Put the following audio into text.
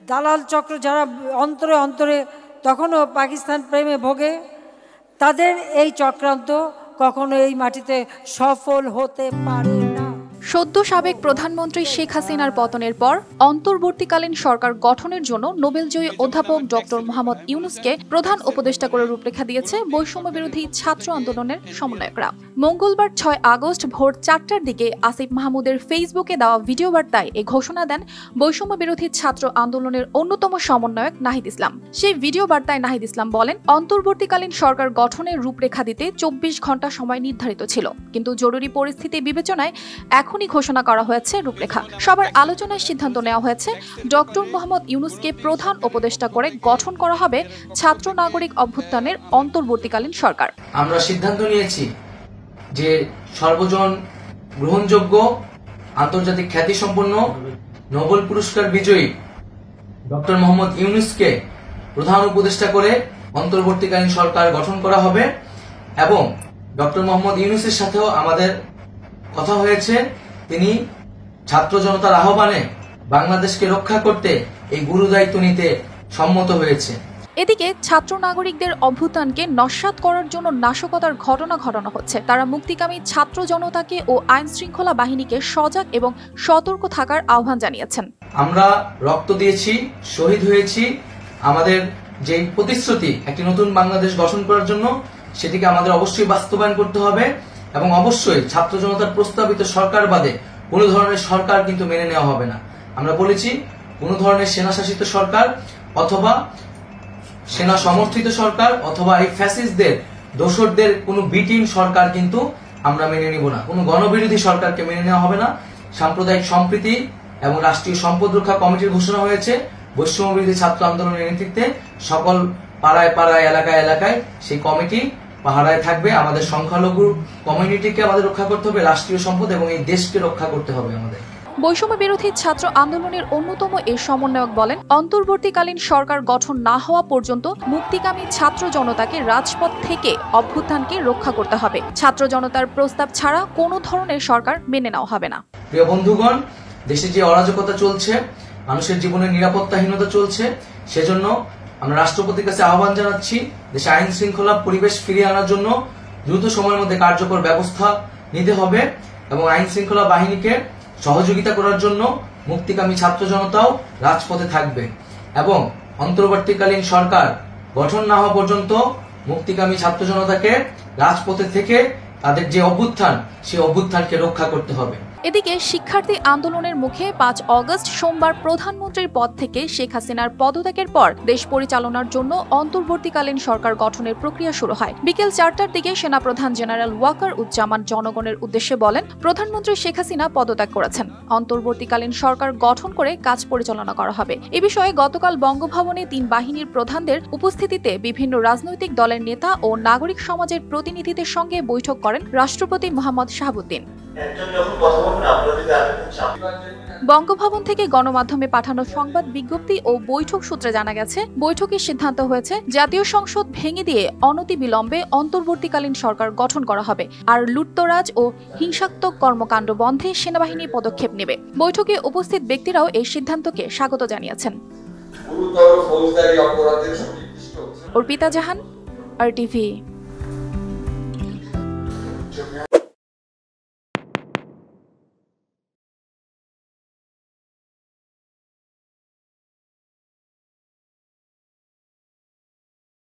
দালাল চক্র যারা অন্তরে অন্তরে তখনও পাকিস্তান প্রেমে ভোগে, তাদের এই চক্রান্ত কখনো এই মাটিতে সফল হতে পারে না। সদ্য সাবেক প্রধানমন্ত্রী শেখ হাসিনার পতনের পর অন্তর্বর্তীকালীন সরকার গঠনের জন্য নোবেলজয়ী অধ্যাপক ডক্টর মোহাম্মদ ইউনূসকে প্রধান উপদেষ্টা করে রূপরেখা দিয়েছে বৈষম্য বিরোধী ছাত্র আন্দোলনের সমন্বয়করা। মঙ্গলবার ৬ আগস্ট ভোর ৪টার দিকে আসিফ মাহমুদের ফেসবুকে দেওয়া ভিডিও বার্তায় এ ঘোষণা দেন বৈষম্য বিরোধী ছাত্র আন্দোলনের অন্যতম সমন্বয়ক নাহিদ ইসলাম। সেই ভিডিও বার্তায় নাহিদ ইসলাম বলেন, অন্তর্বর্তীকালীন সরকার গঠনের রূপরেখা দিতে ২৪ ঘণ্টা সময় নির্ধারিত ছিল, কিন্তু জরুরি পরিস্থিতি বিবেচনায় এখনই ঘোষণা করা হয়েছে রূপরেখা। সবার আলোচনায় সিদ্ধান্ত নেওয়া হয়েছে ডক্টর মোহাম্মদ ইউনূসকে প্রধান উপদেষ্টা করে গঠন করা হবে ছাত্র নাগরিক অভ্যুত্থানের অন্তর্বর্তীকালীন সরকার। আমরা সিদ্ধান্ত নিয়েছি যে সর্বজন গ্রহণযোগ্য আন্তর্জাতিক খ্যাতিসম্পন্ন নোবেল পুরস্কার বিজয়ী ডক্টর মোহাম্মদ ইউনূসকে প্রধান উপদেষ্টা করে অন্তর্বর্তীকালীন সরকার গঠন করা হবে এবং ডক্টর মোহাম্মদ ইউনূসের সাথেও আমাদের কথা হয়েছে, তিনি ছাত্র জনতার আহ্বানে বাংলাদেশকে রক্ষা করতে এই গুরু দায়িত্ব নিতে সম্মত হয়েছে। এদিকে ছাত্র নাগরিকদের অভ্যুত্থানকে নস্যাৎ করার জন্য নাশকতার ঘটনা ঘটানো হচ্ছে। তারা মুক্তিকামী ছাত্র জনতাকে ও আইন শৃঙ্খলা বাহিনীকে সজাগ এবং সতর্ক থাকার আহ্বান জানিয়েছেন। আমরা রক্ত দিয়েছি, শহীদ হয়েছি, আমাদের যে প্রতিশ্রুতি একটি নতুন বাংলাদেশ গঠন করার জন্য সেটিকে আমাদের অবশ্যই বাস্তবায়ন করতে হবে এবং অবশ্যই ছাত্র জনতার প্রস্তাবিত সরকার বাদে কোনো ধরনের সরকার কিন্তু মেনে নেওয়া হবে না। আমরা বলেছি কোনো ধরনের সেনা শাসিত সরকার অথবা সেনা সমর্থিত সরকার অথবা এই ফ্যাসিস্টদের দোসরদের কোনো বিটিম সরকার কিন্তু আমরা মেনে নিব না। কোনো গণবিরোধী সরকারকে মেনে নেওয়া হবে না। সাম্প্রদায়িক সম্প্রীতি এবং রাষ্ট্রীয় সম্পদ রক্ষা কমিটির ঘোষণা হয়েছে বৈষম্য বিরোধী ছাত্র আন্দোলনের নেতৃত্বে সকল পাড়ায় পাড়ায় এলাকায় এলাকায় সেই কমিটি পাহারায় থাকবে। আমাদের সংখ্যালঘু কমিউনিটিকে আমাদের রক্ষা করতে হবে, রাষ্ট্রীয় সম্পদ এবং এই দেশকে রক্ষা করতে হবে আমাদের। বৈষম্য বিরোধী ছাত্র আন্দোলনের অন্যতম এই সমন্বয়ক বলেন, অন্তর্বর্তীকালীন সরকার গঠন না হওয়া পর্যন্ত মুক্তিকামী ছাত্র জনতাকে রাজপথ থেকে অভ্যুত্থানকে রক্ষা করতে হবে। ছাত্র জনতার প্রস্তাব ছাড়া কোনো ধরনের সরকার মেনে নেওয়া হবে না। প্রিয় বন্ধুগণ, দেশে যে অরাজকতা চলছে, মানুষের জীবনের নিরাপত্তাহীনতা চলছে, সেজন্য আমরা রাষ্ট্রপতির কাছে আহ্বান জানাচ্ছি দেশে আইন শৃঙ্খলা পরিবেশ ফিরিয়ে আনার জন্য দ্রুত সময়ের মধ্যে কার্যকর ব্যবস্থা নিতে হবে এবং আইন শৃঙ্খলা বাহিনীকে সহযোগিতা করার জন্য মুক্তিকামী ছাত্র জনতাও রাজপথে থাকবে এবং অন্তর্বর্তীকালীন সরকার গঠন না হওয়া পর্যন্ত মুক্তিকামী ছাত্র জনতাকে রাজপথে থেকে তাদের যে অভ্যুত্থান সেই অভ্যুত্থানকে রক্ষা করতে হবে। এদিকে শিক্ষার্থী আন্দোলনের মুখে ৫ আগস্ট সোমবার প্রধানমন্ত্রীর পদ থেকে শেখ হাসিনার পদত্যাগের পর দেশ পরিচালনার জন্য অন্তর্বর্তীকালীন সরকার গঠনের প্রক্রিয়া শুরু হয়। বিকেল ৪টার দিকে সেনাপ্রধান জেনারেল ওয়াকার উজ্জামান জনগণের উদ্দেশ্যে বলেন, প্রধানমন্ত্রী শেখ হাসিনা পদত্যাগ করেছেন, অন্তর্বর্তীকালীন সরকার গঠন করে কাজ পরিচালনা করা হবে। এ বিষয়ে গতকাল বঙ্গভবনে ৩ বাহিনীর প্রধানদের উপস্থিতিতে বিভিন্ন রাজনৈতিক দলের নেতা ও নাগরিক সমাজের প্রতিনিধিদের সঙ্গে বৈঠক করেন রাষ্ট্রপতি মোহাম্মদ শাহাবুদ্দিন। বঙ্গভবন থেকে গণমাধ্যমে পাঠানো সংবাদ বিজ্ঞপ্তি ও বৈঠক সূত্রে জানা গেছে, বৈঠকের সিদ্ধান্ত হয়েছে জাতীয় সংসদ ভেঙে দিয়ে অনতিবিলম্বে অন্তর্বর্তীকালীন সরকার গঠন করা হবে আর লুটতরাজ ও হিংসাত্মক কর্মকাণ্ড বন্ধে সেনাবাহিনী পদক্ষেপ নেবে। বৈঠকে উপস্থিত ব্যক্তিরাও এই সিদ্ধান্তকে স্বাগত জানিয়েছেন। অর্পিতা জাহান, RTV।